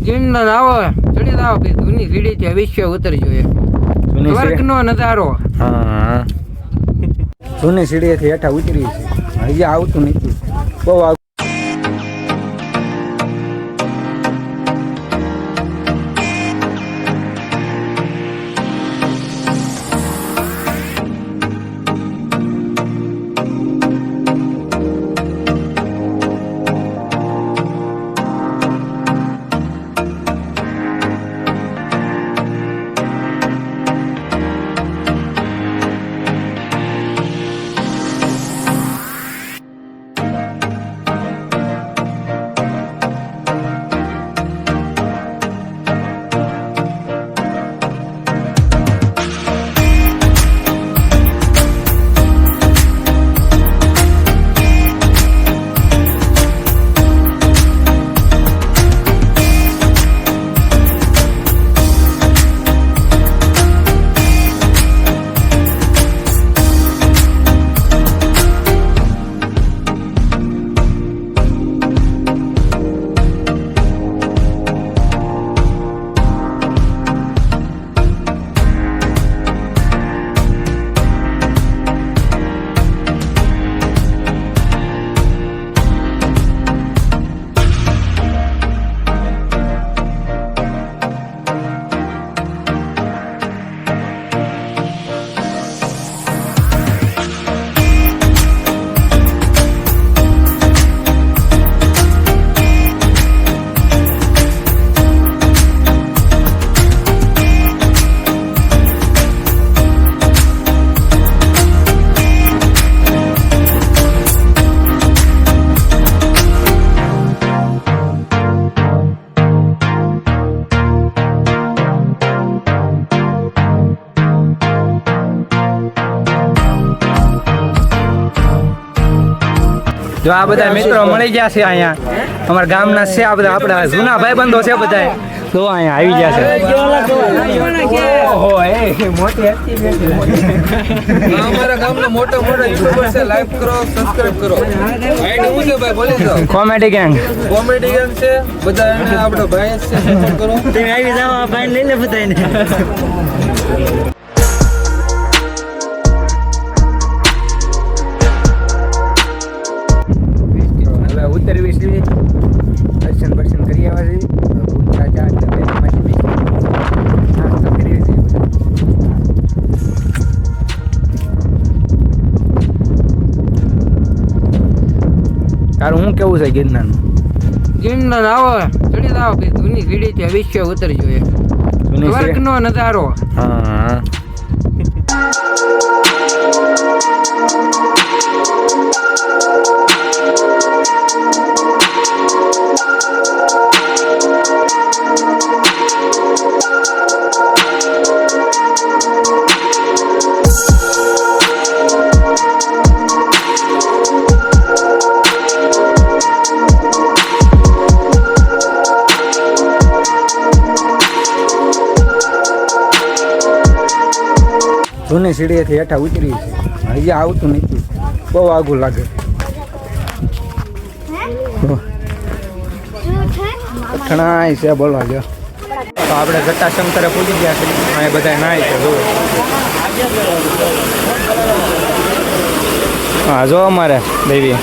જીમનો આવો ચડી જાવ ભાઈ જૂની સીડી છે વિશ્વ ઉતરજો એક સ્વર્ગનો નજારો. હા જૂની સીડીએથી હેઠા ઉતરી છે હજી આવતું નથી બહુ. જો આ બધા મિત્રો મળી ગયા છે અહીંયા અમારા ગામના છે આ બધા આપણા જૂના ભાઈબંધો છે બધા તો અહીંયા આવી ગયા છે. ઓહો એ મોટી અમારા ગામનો મોટો યુટ્યુબર છે. લાઈક કરો, સબસ્ક્રાઇબ કરો. આઈડી હું છે ભાઈ બોલી દો. કોમેડી ગેંગ છે બધા એને આપણો ભાઈ છે સપોર્ટ કરો. તમે આવી જાવ આ ભાઈ લઈ લે બધાને. ઉતરવી છે દર્શન બર્શન કરી આવ્યા છે. તારું શું કેવું છે ગિરનારનું? જીમનો આવો ચડી જાવ ભાઈ જૂની સીડી છે વિશ્વ ઉતરજો એક સ્વર્ગનો નજારો. હા જૂની સીડીએથી હેઠા ઉતરી છે હજી આવતું નથી બહુ આઘું લાગે. અથણાય છે બોલવા ગયો તો આપણે જટાશંકરે પૂજી ગયા છે. અહીં બધા નાય છે જુઓ. હા જો અમારે દેવી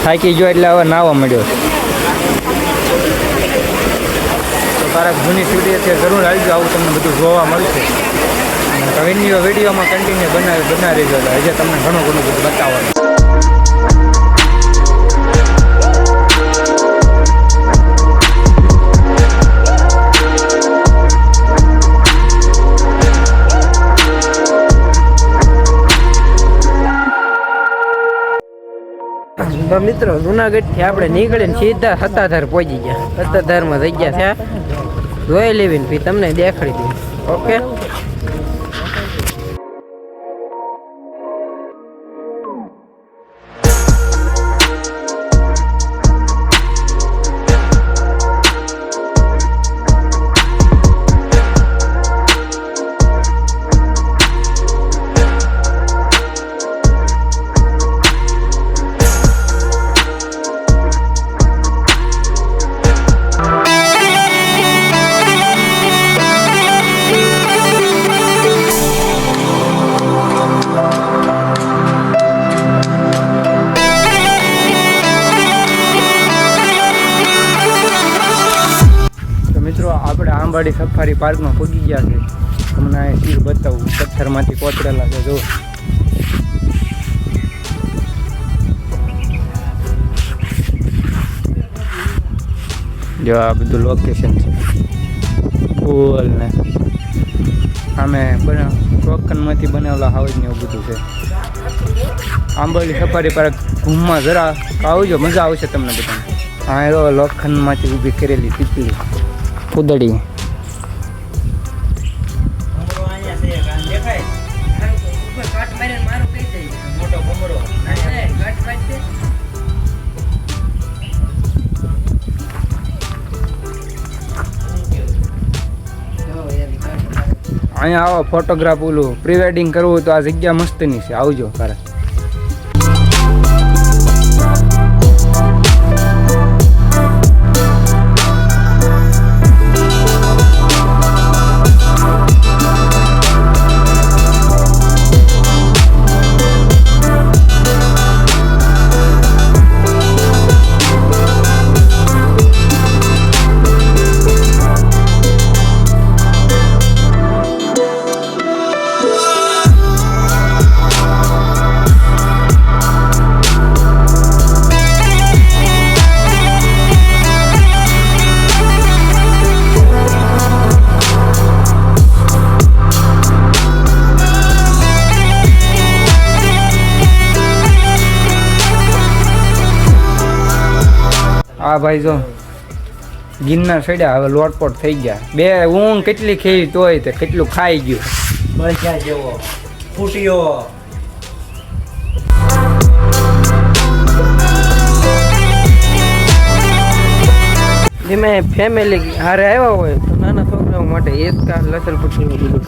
થાકી ગયો એટલે હવે નાવા મળ્યો. તો તારા જૂની સીડીએથી જરૂર આવજો, આવું તમને બધું જોવા મળશે. વિડીયોમાં કન્ટિન્યુ બનાવી રહેજો હજી તમને ઘણું બધું બતાવવાનું. મિત્રો જુનાગઢ થી આપણે નીકળીને સીધા સત્તાધાર પહોંચી ગયા. સત્તાધારમાં જગ્યા છે જોઈ લેવી ને તમને દેખાડી દઉં. ઓકે આંબાડી સફારી પાર્કમાં પહોંચી ગયા છે. તમને આ સીર બતાવું, પથ્થરમાંથી કોતરેલા છે. જો આ બધું લોકેશન છે. પુલ ને આમે ટોકનમાંથી બનાવેલા હાઉસ ને એવું બધું છે. આંબાડી સફારી પાર્ક ઘૂમમાં જરા આવજો, મજા આવશે તમને બધાને. હા એ લોખંડમાંથી ઊભી કરેલી પીપળી કુદડી. અહીંયા આવો ફોટોગ્રાફ ઓલું પ્રી વેડિંગ કરવું તો આ જગ્યા મસ્તની છે, આવજો તારે. આ ભાઈ જો ગિરનાર ચડ્યા, હવે લોટપોટ થઈ ગયા. બે ઊંઘ કેટલી ખેવી તોય તે કેટલું ખાઈ ગયું. બળ્યા જેવો ફૂટ્યો. તમે ફેમિલી હારે આવ્યા હોય તો નાના છોકરાઓ માટે એક કા લસણ પટ્ટી બધું